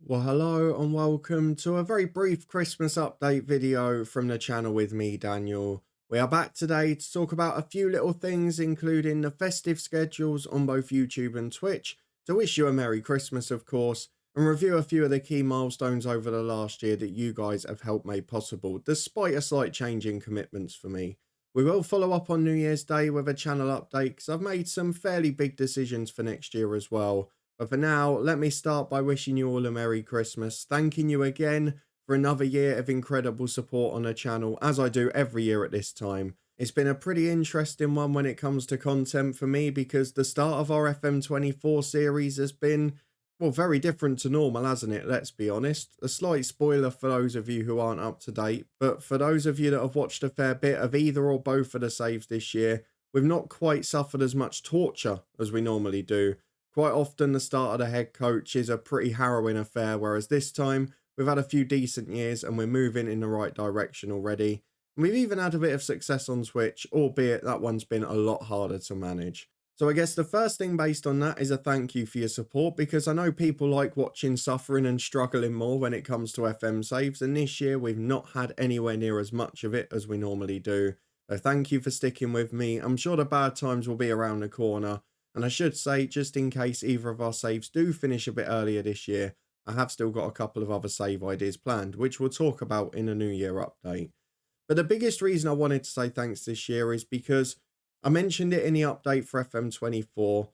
Well, hello and welcome to a very brief Christmas update video from the channel with me, Daniel. We are back today to talk about a few little things, including the festive schedules on both YouTube and Twitch, to wish you a Merry Christmas, of course, and review a few of the key milestones over the last year that you guys have helped make possible, despite a slight change in commitments for me. We will follow up on New Year's Day with a channel update because I've made some fairly big decisions for next year as well. But for now, let me start by wishing you all a Merry Christmas, thanking you again for another year of incredible support on the channel, as I do every year at this time. It's been a pretty interesting one when it comes to content for me because the start of our FM24 series has been, well, very different to normal, hasn't it? Let's be honest. A slight spoiler for those of you who aren't up to date, but for those of you that have watched a fair bit of either or both of the saves this year, we've not quite suffered as much torture as we normally do. Quite often, the start of the head coach is a pretty harrowing affair, whereas this time, we've had a few decent years and we're moving in the right direction already. And we've even had a bit of success on Twitch, albeit that one's been a lot harder to manage. So I guess the first thing based on that is a thank you for your support, because I know people like watching suffering and struggling more when it comes to FM saves, and this year we've not had anywhere near as much of it as we normally do. So thank you for sticking with me. I'm sure the bad times will be around the corner. And I should say, just in case either of our saves do finish a bit earlier this year, I have still got a couple of other save ideas planned, which we'll talk about in a New Year update. But the biggest reason I wanted to say thanks this year is because I mentioned it in the update for FM24.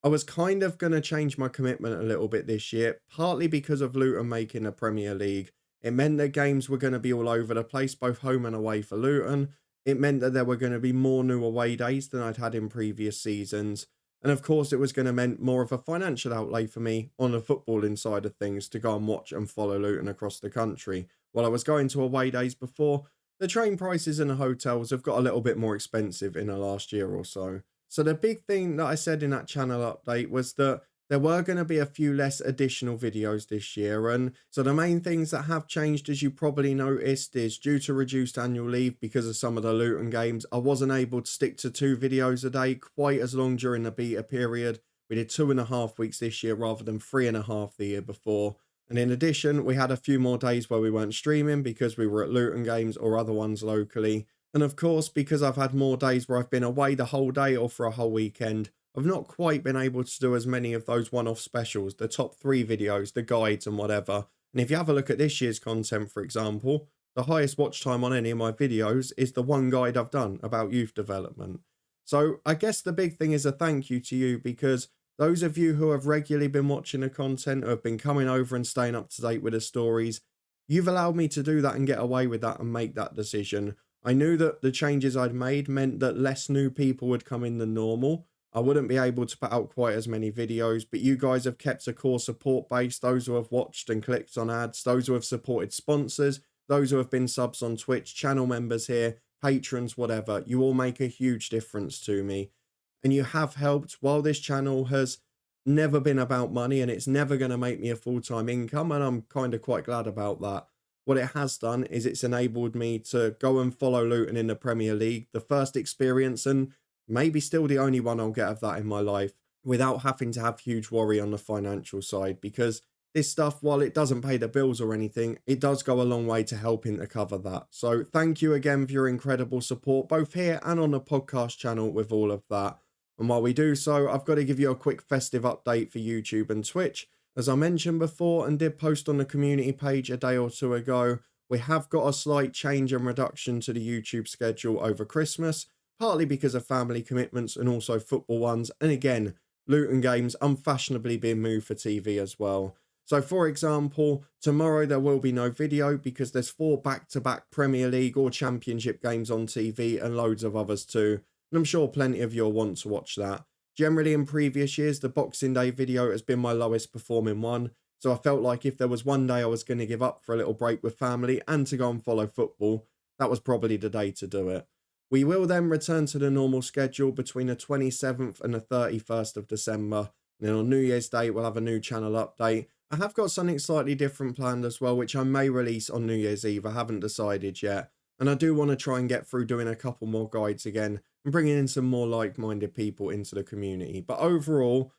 I was kind of going to change my commitment a little bit this year, partly because of Luton making the Premier League. It meant that games were going to be all over the place, both home and away for Luton. It meant that there were going to be more new away days than I'd had in previous seasons. And of course, it was going to mean more of a financial outlay for me on the footballing side of things to go and watch and follow Luton across the country. While I was going to away days before, the train prices and the hotels have got a little bit more expensive in the last year or so. So the big thing that I said in that channel update was that there were going to be a few less additional videos this year. And so the main things that have changed, as you probably noticed, is due to reduced annual leave because of some of the Luton games, I wasn't able to stick to 2 videos a day quite as long during the beta period. We did 2.5 weeks this year rather than 3.5 the year before. And in addition, we had a few more days where we weren't streaming because we were at Luton games or other ones locally. And of course, because I've had more days where I've been away the whole day or for a whole weekend, I've not quite been able to do as many of those one-off specials, the top 3 videos, the guides and whatever. And if you have a look at this year's content, for example, the highest watch time on any of my videos is the one guide I've done about youth development. So I guess the big thing is a thank you to you, because those of you who have regularly been watching the content, who have been coming over and staying up to date with the stories, you've allowed me to do that and get away with that and make that decision. I knew that the changes I'd made meant that less new people would come in than normal. I wouldn't be able to put out quite as many videos, but you guys have kept a core support base, those who have watched and clicked on ads, those who have supported sponsors, those who have been subs on Twitch, channel members here, patrons, whatever. You all make a huge difference to me. And you have helped. While this channel has never been about money and it's never going to make me a full-time income, and I'm kind of quite glad about that. What it has done is it's enabled me to go and follow Luton in the Premier League, the first experience and maybe still the only one I'll get of that in my life, without having to have huge worry on the financial side, because this stuff, while it doesn't pay the bills or anything, it does go a long way to helping to cover that. So thank you again for your incredible support, both here and on the podcast channel with all of that. And while we do so, I've got to give you a quick festive update for YouTube and Twitch. As I mentioned before and did post on the community page a day or two ago, we have got a slight change and reduction to the YouTube schedule over Christmas, partly because of family commitments and also football ones. And again, Luton games unfashionably being moved for TV as well. So for example, tomorrow there will be no video because there's 4 back-to-back Premier League or Championship games on TV and loads of others too. And I'm sure plenty of you will want to watch that. Generally in previous years, the Boxing Day video has been my lowest performing one. So I felt like if there was one day I was going to give up for a little break with family and to go and follow football, that was probably the day to do it. We will then return to the normal schedule between the 27th and the 31st of December. And then on New Year's Day, we'll have a new channel update. I have got something slightly different planned as well, which I may release on New Year's Eve. I haven't decided yet. And I do want to try and get through doing a couple more guides again and bringing in some more like-minded people into the community. But overall,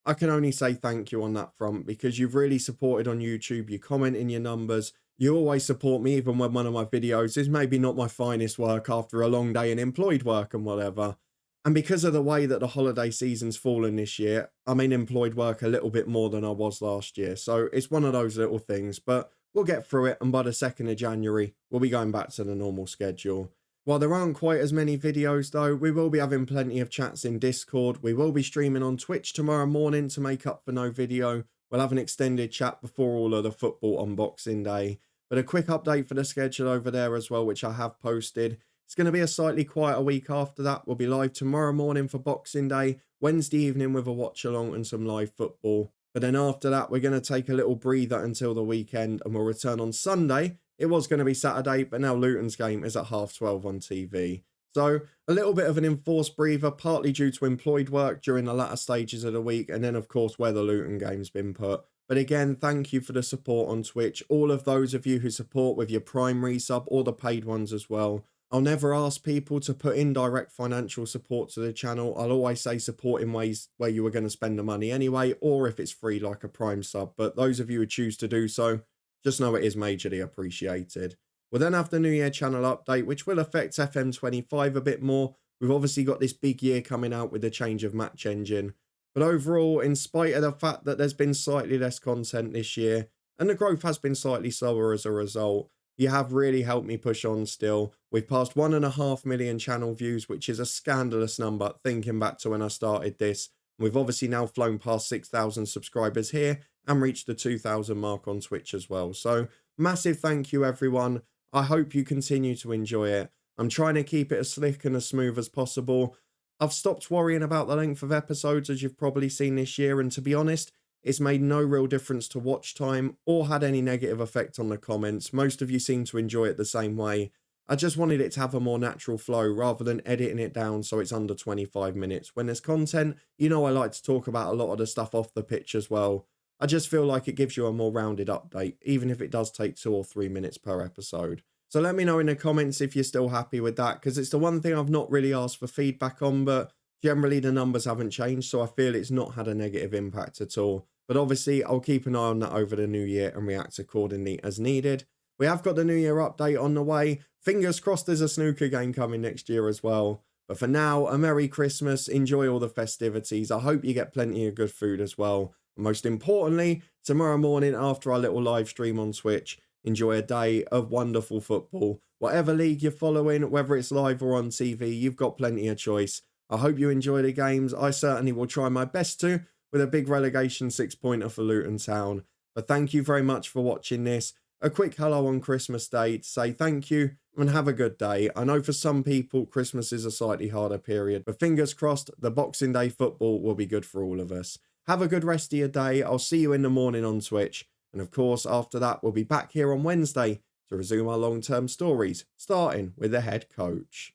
I can only say thank you on that front because you've really supported on YouTube. You comment in your numbers. You always support me, even when one of my videos is maybe not my finest work after a long day in employed work and whatever. And because of the way that the holiday season's fallen this year, I'm in employed work a little bit more than I was last year. So it's one of those little things, but we'll get through it. And by the 2nd of January, we'll be going back to the normal schedule. While there aren't quite as many videos though, we will be having plenty of chats in Discord. We will be streaming on Twitch tomorrow morning to make up for no video. We'll have an extended chat before all of the football unboxing day. But a quick update for the schedule over there as well, which I have posted. It's going to be a slightly quieter week after that. We'll be live tomorrow morning for Boxing Day, Wednesday evening with a watch along and some live football. But then after that, we're going to take a little breather until the weekend and we'll return on Sunday. It was going to be Saturday, but now Luton's game is at 12:30 on TV. So a little bit of an enforced breather, partly due to employed work during the latter stages of the week, and then of course where the Luton game's been put. But again, thank you for the support on Twitch. All of those of you who support with your primary sub or the paid ones as well. I'll never ask people to put in direct financial support to the channel. I'll always say support in ways where you were going to spend the money anyway, or if it's free like a Prime sub. But those of you who choose to do so, just know it is majorly appreciated. We'll then have the New Year channel update, which will affect FM25 a bit more. We've obviously got this big year coming out with the change of match engine. But overall, in spite of the fact that there's been slightly less content this year, and the growth has been slightly slower as a result, you have really helped me push on still. We've passed 1.5 million channel views, which is a scandalous number thinking back to when I started this. We've obviously now flown past 6,000 subscribers here and reached the 2,000 mark on Twitch as well. So massive thank you, everyone. I hope you continue to enjoy it. I'm trying to keep it as slick and as smooth as possible. I've stopped worrying about the length of episodes, as you've probably seen this year, and to be honest, it's made no real difference to watch time or had any negative effect on the comments. Most of you seem to enjoy it the same way. I just wanted it to have a more natural flow rather than editing it down so it's under 25 minutes. When there's content, you know I like to talk about a lot of the stuff off the pitch as well. I just feel like it gives you a more rounded update, even if it does take 2 or 3 minutes per episode. So let me know in the comments if you're still happy with that, because it's the one thing I've not really asked for feedback on, but generally the numbers haven't changed, so I feel it's not had a negative impact at all. But obviously, I'll keep an eye on that over the new year and react accordingly as needed. We have got the New Year update on the way. Fingers crossed there's a snooker game coming next year as well. But for now, a Merry Christmas. Enjoy all the festivities. I hope you get plenty of good food as well. And most importantly, tomorrow morning after our little live stream on Twitch, enjoy a day of wonderful football. Whatever league you're following, whether it's live or on TV, you've got plenty of choice. I hope you enjoy the games. I certainly will try my best to, with a big relegation 6-pointer for Luton Town. But thank you very much for watching this. A quick hello on Christmas Day to say thank you and have a good day. I know for some people Christmas is a slightly harder period, but fingers crossed the Boxing Day football will be good for all of us. Have a good rest of your day. I'll see you in the morning on Twitch. And of course, after that, we'll be back here on Wednesday to resume our long-term stories, starting with the head coach.